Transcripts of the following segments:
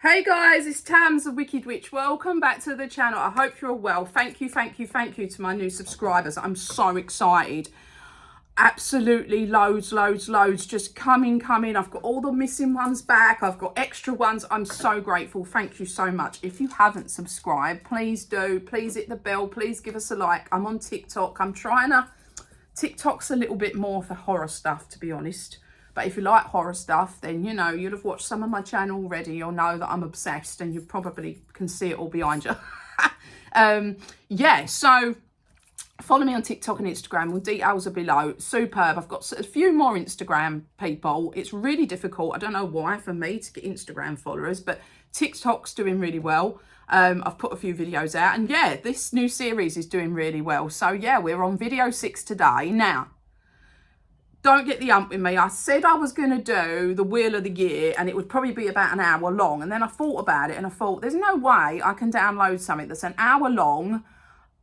Hey guys, it's Tams the Wicked Witch. Welcome back to the channel. I hope you're well. Thank you to my new subscribers. I'm so excited. Absolutely loads just coming. I've got all the missing ones back. I've got extra ones. I'm so grateful. Thank you so much. If you haven't subscribed, please do. Please hit the bell. Please give us a like. I'm on TikTok. TikTok's a little bit more for horror stuff, to be honest. But if you like horror stuff, then, you know, you'll have watched some of my channel already. You'll know that I'm obsessed and you probably can see it all behind you. Yeah, so follow me on TikTok and Instagram. All details are below. Superb. I've got a few more Instagram people. It's really difficult. I don't know why for me to get Instagram followers, but TikTok's doing really well. I've put a few videos out and yeah, this new series is doing really well. So yeah, we're on video 6 today. Now, don't get the ump with me. I said I was going to do the Wheel of the Year and it would probably be about an hour long. And then I thought about it and I thought, there's no way I can download something that's an hour long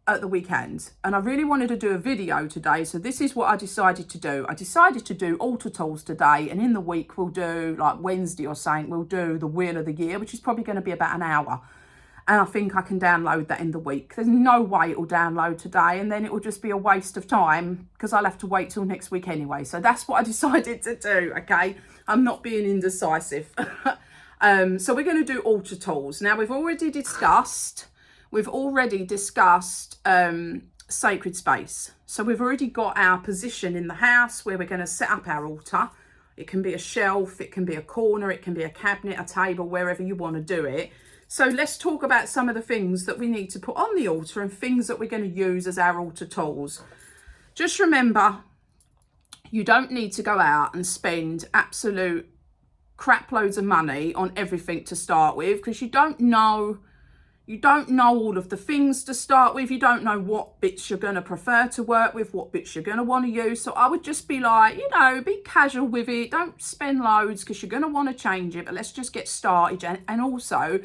at the weekend. And I really wanted to do a video today. So this is what I decided to do. I decided to do altar tools today. And in the week, we'll do like Wednesday or something, we'll do the Wheel of the Year, which is probably going to be about an hour. And I think I can download that in the week. There's no way it will download today and then it will just be a waste of time because I'll have to wait till next week anyway. So that's what I decided to do, okay? I'm not being indecisive. So we're going to do altar tools. Now, we've already discussed sacred space. So we've already got our position in the house where we're going to set up our altar. It can be a shelf, it can be a corner, it can be a cabinet, a table, wherever you want to do it. So let's talk about some of the things that we need to put on the altar and things that we're going to use as our altar tools. Just remember, you don't need to go out and spend absolute crap loads of money on everything to start with, because you don't know all of the things to start with. You don't know what bits you're going to prefer to work with, what bits you're going to want to use. So I would just be like, you know, be casual with it. Don't spend loads because you're going to want to change it. But let's just get started. And also,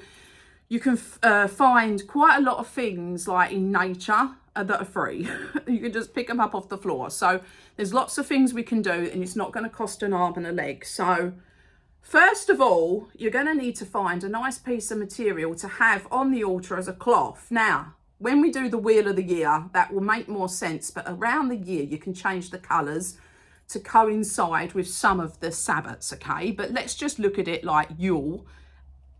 you can find quite a lot of things like in nature that are free. You can just pick them up off the floor. So there's lots of things we can do and it's not going to cost an arm and a leg. So first of all, you're going to need to find a nice piece of material to have on the altar as a cloth. Now, when we do the Wheel of the Year, that will make more sense. But around the year, you can change the colours to coincide with some of the Sabbats, okay? But let's just look at it like Yule.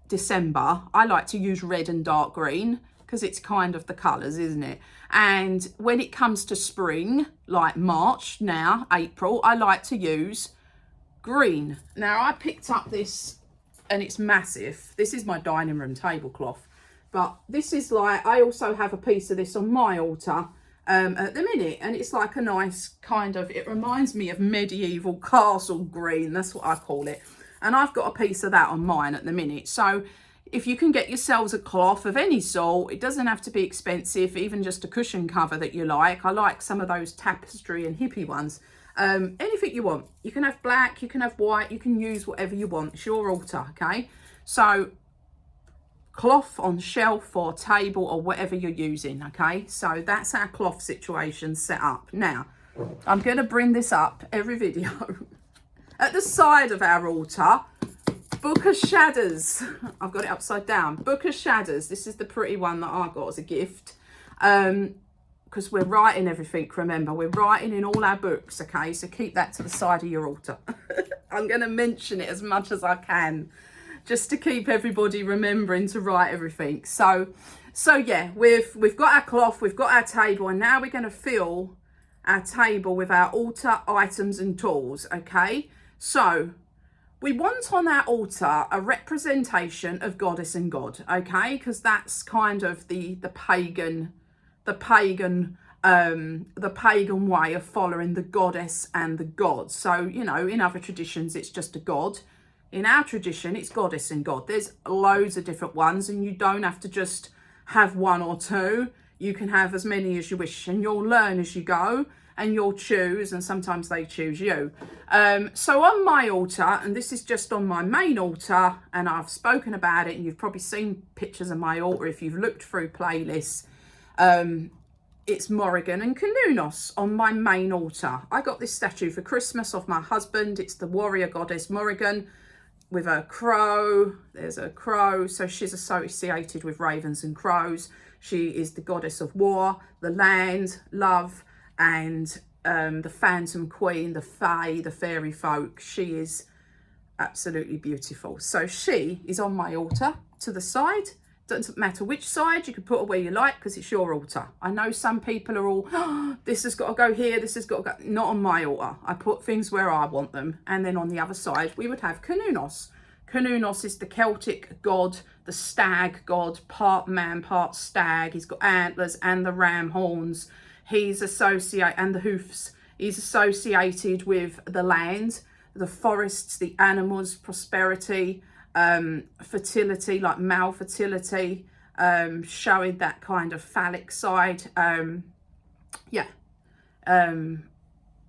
December, I like to use red and dark green because it's kind of the colours, isn't it? And when it comes to spring, like March, now April, I like to use green. Now I picked up this and it's massive. This is my dining room tablecloth, but this is like, I also have a piece of this on my altar at the minute, and it's like a nice kind of, it reminds me of medieval castle green, that's what I call it. And I've got a piece of that on mine at the minute. So if you can get yourselves a cloth of any sort, it doesn't have to be expensive, even just a cushion cover that you like. I like some of those tapestry and hippie ones. Anything you want. You can have black, you can have white, you can use whatever you want. It's your altar, okay? So cloth on shelf or table or whatever you're using, okay? So that's our cloth situation set up. Now, I'm going to bring this up every video. At the side of our altar, Book of Shadows. I've got it upside down. Book of Shadows. This is the pretty one that I got as a gift. Because we're writing everything, remember. We're writing in all our books, okay? So keep that to the side of your altar. I'm going to mention it as much as I can, just to keep everybody remembering to write everything. So yeah, we've got our cloth, we've got our table, and now we're going to fill our table with our altar items and tools, okay? So we want on our altar a representation of goddess and god, okay? Because that's kind of the pagan way of following the goddess and the god. So, you know, in other traditions, it's just a god. In our tradition, it's goddess and god. There's loads of different ones, and you don't have to just have one or two. You can have as many as you wish, and you'll learn as you go. And you'll choose, and sometimes they choose you. So on my altar, and this is just on my main altar, and I've spoken about it, and you've probably seen pictures of my altar if you've looked through playlists. It's Morrigan and Canunos on my main altar. I got this statue for Christmas of my husband. It's the warrior goddess Morrigan. with a crow. There's a crow, so she's associated with ravens and crows. She is the goddess of war, the land, love, and the phantom queen, the fae, the fairy folk. She is absolutely beautiful. So she is on my altar to the side. Doesn't matter which side, you can put her where you like because it's your altar. I know some people are all, oh, this has got to go here, this has got to go. Not on my altar. I put things where I want them. And then on the other side, we would have Cernunnos. Cernunnos is the Celtic god, the stag god, part man, part stag. He's got antlers and the ram horns. He's associated, and the hoofs. He's associated with the land, the forests, the animals, prosperity, fertility, like male fertility, showing that kind of phallic side.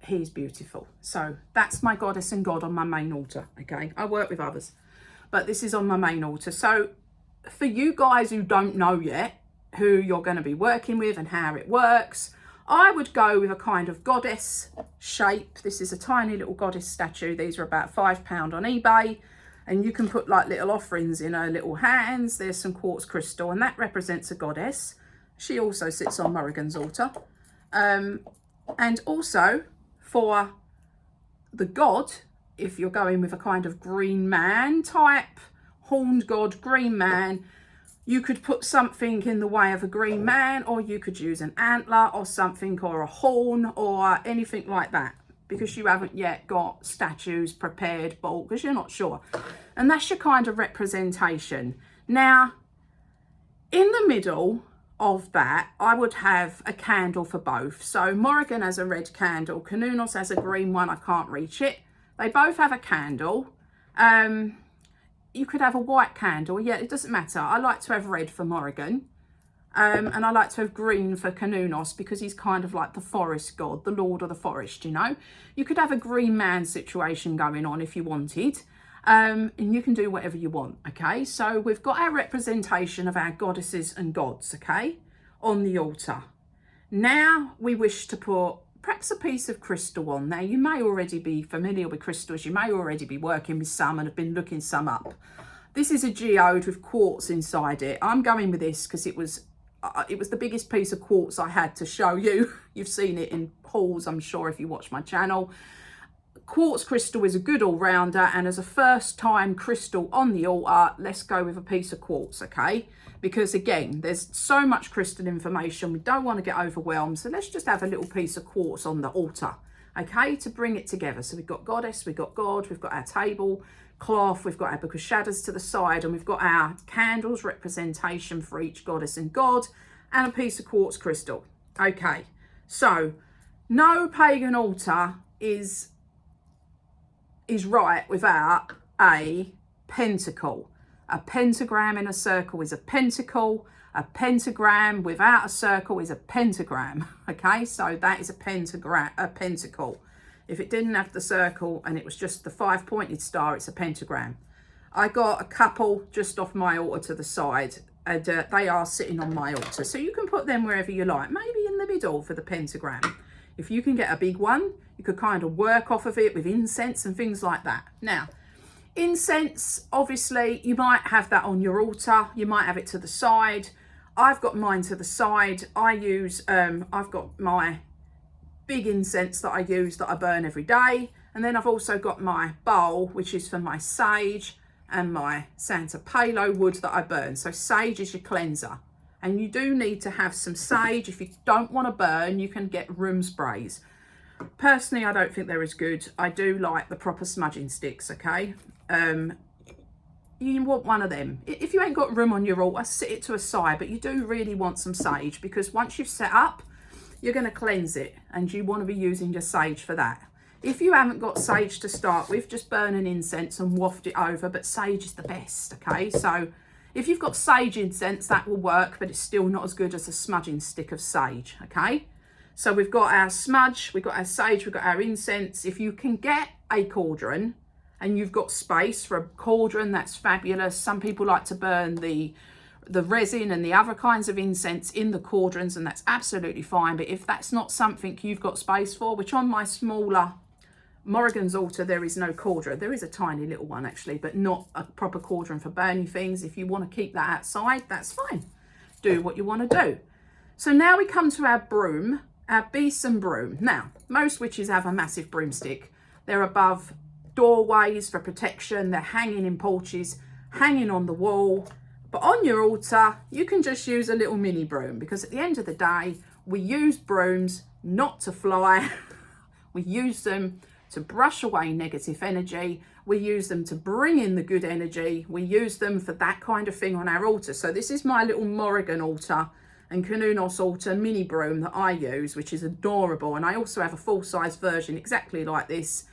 He's beautiful. So that's my goddess and god on my main altar. Okay, I work with others, but this is on my main altar. So for you guys who don't know yet who you're going to be working with and how it works, I would go with a kind of goddess shape. This is a tiny little goddess statue. These are about £5 on eBay. And you can put like little offerings in her little hands. There's some quartz crystal, and that represents a goddess. She also sits on Morrigan's altar. And also for the god, if you're going with a kind of green man type, horned god, green man, you could put something in the way of a green man, or you could use an antler or something, or a horn or anything like that, because you haven't yet got statues prepared, bulk, because you're not sure. And that's your kind of representation. Now, in the middle of that, I would have a candle for both. So Morrigan has a red candle, Cernunnos has a green one, I can't reach it. They both have a candle. You could have a white candle. Yeah, it doesn't matter. I like to have red for Morrigan. And I like to have green for Cernunnos because he's kind of like the forest god, the lord of the forest, you know. You could have a green man situation going on if you wanted. And you can do whatever you want, okay? So we've got our representation of our goddesses and gods, okay, on the altar. Now we wish to put perhaps a piece of crystal on there. You may already be familiar with crystals. You may already be working with some and have been looking some up. This is a geode with quartz inside it. I'm going with this because it was the biggest piece of quartz I had to show you. You've seen it in hauls, I'm sure, if you watch my channel. Quartz crystal is a good all-rounder, and as a first-time crystal on the altar, let's go with a piece of quartz, okay? Because again, there's so much crystal information, we don't want to get overwhelmed, so let's just have a little piece of quartz on the altar, okay, to bring it together. So we've got goddess, we've got god, we've got our table cloth, we've got our book of shadows to the side, and we've got our candles representation for each goddess and god, and a piece of quartz crystal. Okay, so no pagan altar is right without a pentacle. A pentagram in a circle is a pentacle. A pentagram without a circle is a pentagram. Okay, so that is a pentacle. If it didn't have the circle and it was just the 5-pointed star, it's a pentagram. I got a couple just off my altar to the side, and they are sitting on my altar. So you can put them wherever you like, maybe in the middle for the pentagram. If you can get a big one, you could kind of work off of it with incense and things like that. Now, incense, obviously, you might have that on your altar. You might have it to the side. I've got mine to the side. I use, I've got my big incense that I use that I burn every day. And then I've also got my bowl, which is for my sage, and my Santa Palo wood that I burn. So sage is your cleanser. And you do need to have some sage. If you don't want to burn, you can get room sprays. Personally, I don't think they're as good. I do like the proper smudging sticks, okay? You want one of them. If you ain't got room on your altar, sit it to a side, but you do really want some sage, because once you've set up, you're going to cleanse it, and you want to be using your sage for that. If you haven't got sage to start with, just burn an incense and waft it over, but sage is the best, okay? So if you've got sage incense, that will work, but it's still not as good as a smudging stick of sage, okay? So we've got our smudge, we've got our sage, we've got our incense. If you can get a cauldron and you've got space for a cauldron, that's fabulous. Some people like to burn the resin and the other kinds of incense in the cauldrons, and that's absolutely fine. But if that's not something you've got space for, which on my smaller Morrigan's altar, there is no cauldron. There is a tiny little one actually, but not a proper cauldron for burning things. If you want to keep that outside, that's fine. Do what you want to do. So now we come to our broom, our besom broom. Now, most witches have a massive broomstick. They're above doorways for protection. They're hanging in porches, hanging on the wall. But on your altar, you can just use a little mini broom, because at the end of the day, we use brooms not to fly. We use them to brush away negative energy. We use them to bring in the good energy. We use them for that kind of thing on our altar. So this is my little Morrigan altar and Cernunnos altar mini broom that I use, which is adorable. And I also have a full-size version exactly like this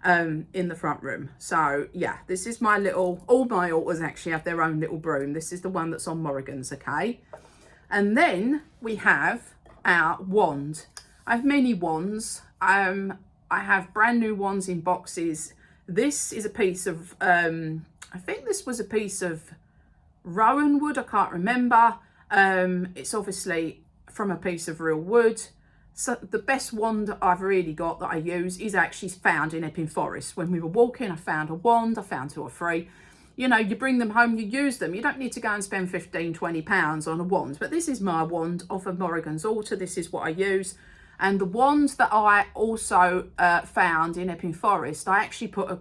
in the front room. So yeah, this is my little, all my altars actually have their own little broom. This is the one that's on Morrigan's, okay? And then we have our wand. I have many wands. I have brand new wands in boxes. This is a piece of, I think this was a piece of rowan wood, I can't remember. It's obviously from a piece of real wood. So the best wand I've really got that I use is actually found in Epping Forest. When we were walking, I found a wand, I found 2 or 3. You know, you bring them home, you use them. You don't need to go and spend 15, 20 pounds on a wand. But this is my wand off of Morrigan's altar. This is what I use. And the wand that I also found in Epping Forest, I actually put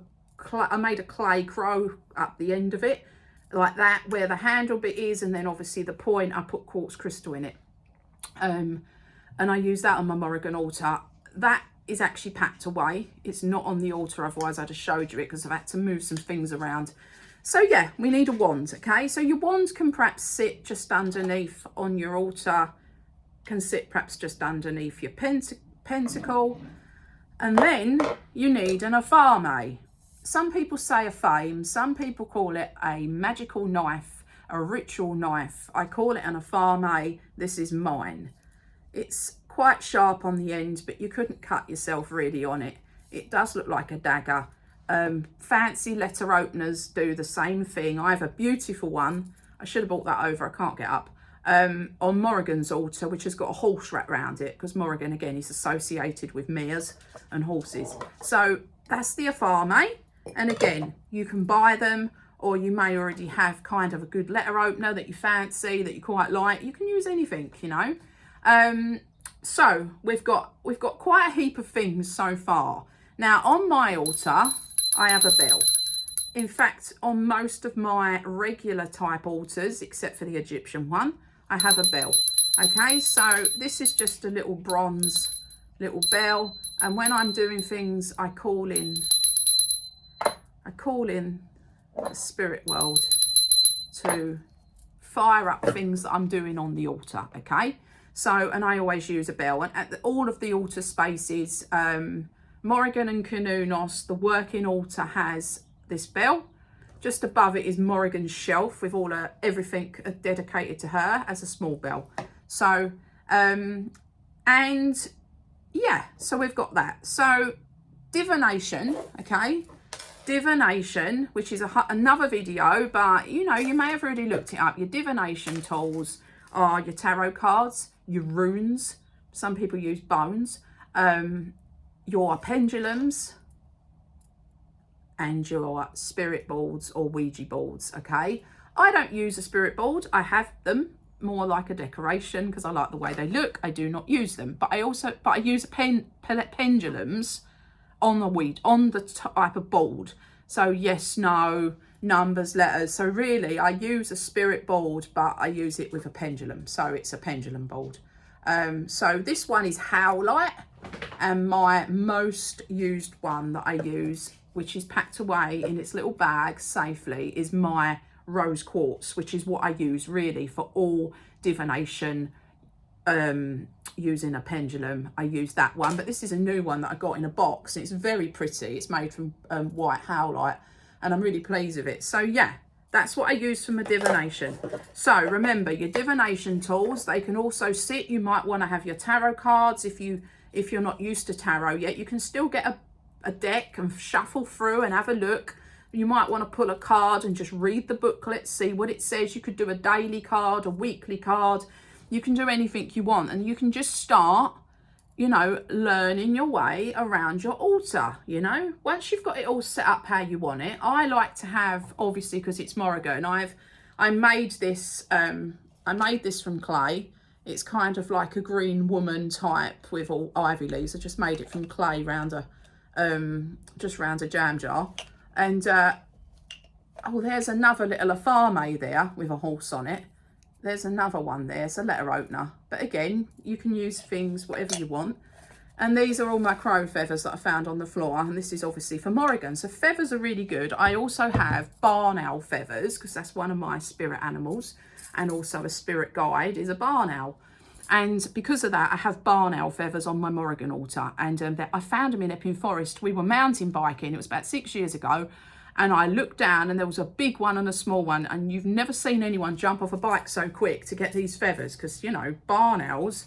I made a clay crow up the end of it, like that, where the handle bit is, and then obviously the point, I put quartz crystal in it. And I use that on my Morrigan altar. That is actually packed away. It's not on the altar, otherwise I'd have showed you it, because I've had to move some things around. So yeah, we need a wand, okay? So your wand can perhaps sit just underneath on your altar, can sit perhaps just underneath your pentacle. And then you need an afame. Some people say a fame, some people call it a magical knife, a ritual knife. I call it an afame. This is mine. It's quite sharp on the end, but you couldn't cut yourself really on it. It does look like a dagger. Fancy letter openers do the same thing. I have a beautiful one. I should have brought that over, I can't get up. On Morrigan's altar, which has got a horse wrapped around it, because Morrigan again is associated with mares and horses. So that's the afame. And again, you can buy them, or you may already have kind of a good letter opener that you fancy, that you quite like. You can use anything, you know. So we've got quite a heap of things so far. Now on my altar, I have a bell. In fact, on most of my regular type altars, except for the Egyptian one, I have a bell. Okay, so this is just a little bronze little bell, and when I'm doing things, I call in the spirit world to fire up things that I'm doing on the altar. Okay, so, and I always use a bell, and at all of the altar spaces, Morrigan and Cernunnos, the working altar has this bell. Just above it is Morrigan's shelf with all everything dedicated to her as a small bell. So, and yeah, so we've got that. So divination, okay, divination, which is another video, but you know, you may have already looked it up. Your divination tools are your tarot cards, your runes, some people use bones, your pendulums, and your spirit boards or Ouija boards. Okay, I don't use a spirit board. I have them more like a decoration because I like the way they look. I do not use them, but I use pendulums on the type of board. So yes, no, numbers, letters. So really I use a spirit board, but I use it with a pendulum, so it's a pendulum board. So this one is Howlite, and my most used one that I use, which is packed away in its little bag safely, is my rose quartz, which is what I use really for all divination, using a pendulum. I use that one, but this is a new one that I got in a box, and it's very pretty. It's made from white howlite, and I'm really pleased with it. So yeah, that's what I use for my divination. So remember, your divination tools, they can also sit, you might want to have your tarot cards. If you're not used to tarot yet, you can still get a deck and shuffle through and have a look. You might want to pull a card and just read the booklet, see what it says. You could do a daily card, a weekly card. You can do anything you want, and you can just start you know, learning your way around your altar. You know, once you've got it all set up how you want it, I like to have, obviously because it's Morrigan, I made this from clay. It's kind of like a green woman type with all ivy leaves. I just made it from clay round a just round a jam jar. And oh, there's another little afame there with a horse on it. There's another one there, it's a letter opener. But again, you can use things whatever you want. And these are all my crow feathers that I found on the floor. And this is obviously for Morrigan. So feathers are really good. I also have barn owl feathers, because that's one of my spirit animals. And also a spirit guide is a barn owl. And because of that, I have barn owl feathers on my Morrigan altar. And I found them in Epping Forest. We were mountain biking. It was about 6 years ago. And I looked down and there was a big one and a small one. And you've never seen anyone jump off a bike so quick to get these feathers. Because, you know, barn owls,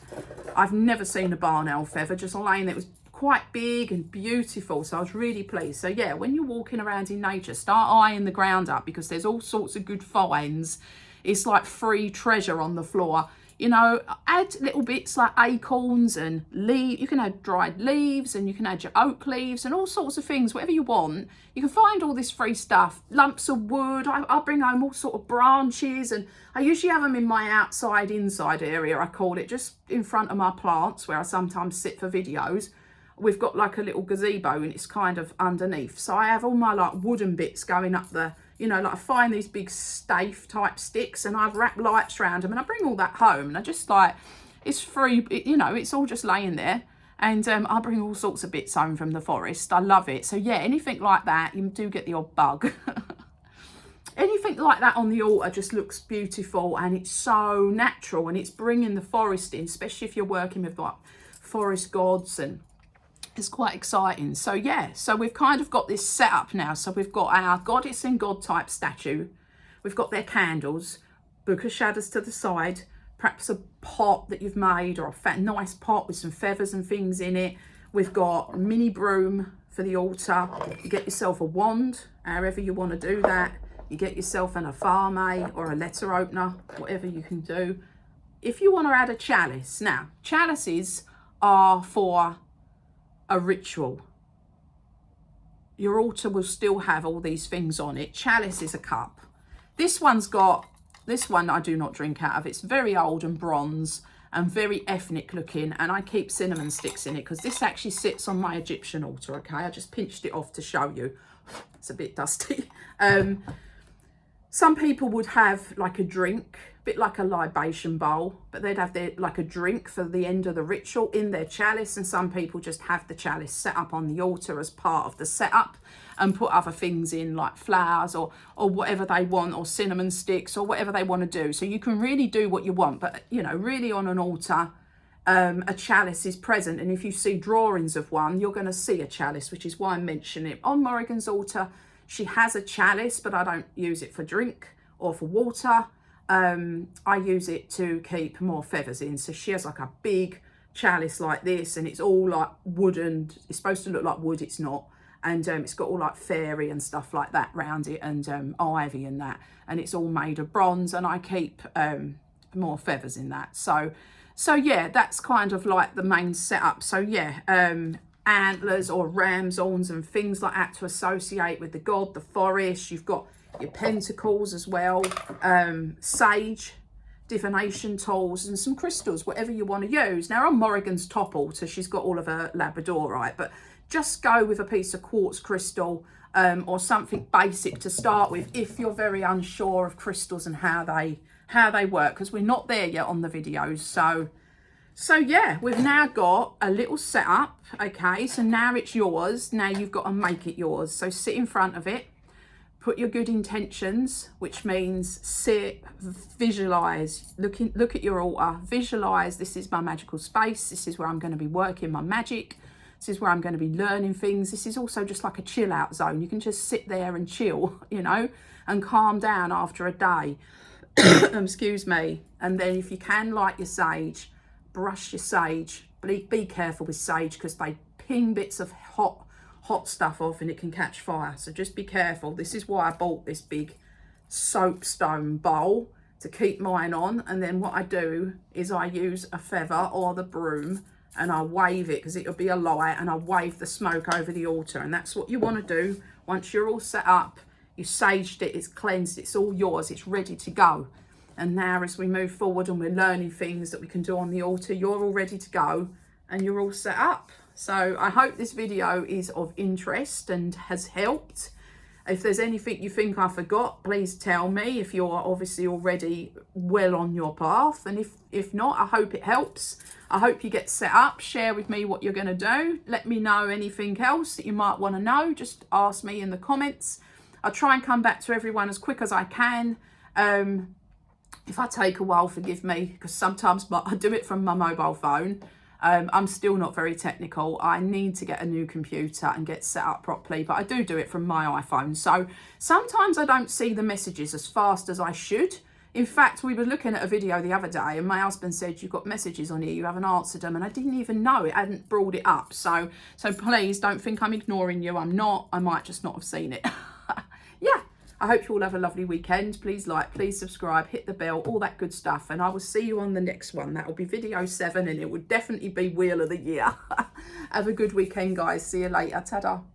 I've never seen a barn owl feather just laying there. It was quite big and beautiful. So I was really pleased. So yeah, when you're walking around in nature, start eyeing the ground up, because there's all sorts of good finds. It's like free treasure on the floor. You know, add little bits like acorns and leaves. You can add dried leaves, and you can add your oak leaves and all sorts of things, whatever you want. You can find all this free stuff. Lumps of wood. I bring home all sort of branches, and I usually have them in my outside inside area, I call it, just in front of my plants where I sometimes sit for videos. We've got like a little gazebo and it's kind of underneath. So I have all my like wooden bits going up the, you know, like I find these big stave type sticks and I've wrapped lights around them, and I bring all that home, and I just like, it's free, you know, it's all just laying there. And I bring all sorts of bits home from the forest. I love it. So yeah, anything like that, you do get the odd bug. Anything like that on the altar just looks beautiful, and it's so natural, and it's bringing the forest in, especially if you're working with like forest gods, and it's quite exciting. So yeah, so we've kind of got this set up now. So we've got our goddess and god type statue. We've got their candles, book of shadows to the side, perhaps a pot that you've made, or a fat nice pot with some feathers and things in it. We've got a mini broom for the altar. You get yourself a wand, however you want to do that. You get yourself an afame or a letter opener, whatever you can do. If you want to add a chalice, now chalices are for a ritual. Your altar will still have all these things on it. Chalice is a cup. This one I do not drink out of. It's very old and bronze and very ethnic looking, and I keep cinnamon sticks in it because this actually sits on my Egyptian altar. Okay, I just pinched it off to show you. It's a bit dusty. Some people would have like a drink, a bit like a libation bowl, but they'd have their like a drink for the end of the ritual in their chalice. And some people just have the chalice set up on the altar as part of the setup and put other things in like flowers or whatever they want, or cinnamon sticks or whatever they want to do. So you can really do what you want, but you know, really on an altar, a chalice is present. And if you see drawings of one, you're going to see a chalice, which is why I mention it. On Morrigan's altar, she has a chalice, but I don't use it for drink or for water. I use it to keep more feathers in. So she has like a big chalice like this, and it's all like wooden. It's supposed to look like wood, it's not. And it's got all like fairy and stuff like that round it, and ivy and that. And it's all made of bronze, and I keep more feathers in that. So yeah, that's kind of like the main setup. So yeah, antlers or ram's horns and things like that to associate with the god, the forest. You've got your pentacles as well, sage, divination tools, and some crystals, whatever you want to use. Now on Morrigan's top altar, she's got all of her labradorite, but just go with a piece of quartz crystal or something basic to start with if you're very unsure of crystals and how they work, because we're not there yet on the videos. So yeah, we've now got a little setup. Okay, so now it's yours. Now you've got to make it yours. So sit in front of it, put your good intentions, which means sit, visualize, look at your altar, visualize, this is my magical space. This is where I'm going to be working my magic. This is where I'm going to be learning things. This is also just like a chill out zone. You can just sit there and chill, you know, and calm down after a day. Excuse me. And then if you can, light your sage, brush your sage. Be careful with sage because they ping bits of hot stuff off and it can catch fire. So just be careful. This is why I bought this big soapstone bowl to keep mine on. And then what I do is I use a feather or the broom and I wave it, because it'll be a light, and I wave the smoke over the altar. And that's what you want to do. Once you're all set up, you saged it, it's cleansed, it's all yours, it's ready to go. And now as we move forward and we're learning things that we can do on the altar, you're all ready to go and you're all set up. So I hope this video is of interest and has helped. If there's anything you think I forgot, please tell me, if you're obviously already well on your path. And if not, I hope it helps. I hope you get set up. Share with me what you're going to do. Let me know anything else that you might want to know. Just ask me in the comments. I'll try and come back to everyone as quick as I can. If I take a while, forgive me, because sometimes I do it from my mobile phone. I'm still not very technical. I need to get a new computer and get set up properly, but I do it from my iPhone. So sometimes I don't see the messages as fast as I should. In fact, we were looking at a video the other day and my husband said, you've got messages on here, you haven't answered them. And I didn't even know, it hadn't brought it up. So please don't think I'm ignoring you. I'm not. I might just not have seen it. Yeah. I hope you all have a lovely weekend. Please like, please subscribe, hit the bell, all that good stuff. And I will see you on the next one. That will be video 7 and it will definitely be Wheel of the Year. Have a good weekend, guys. See you later. Ta-da.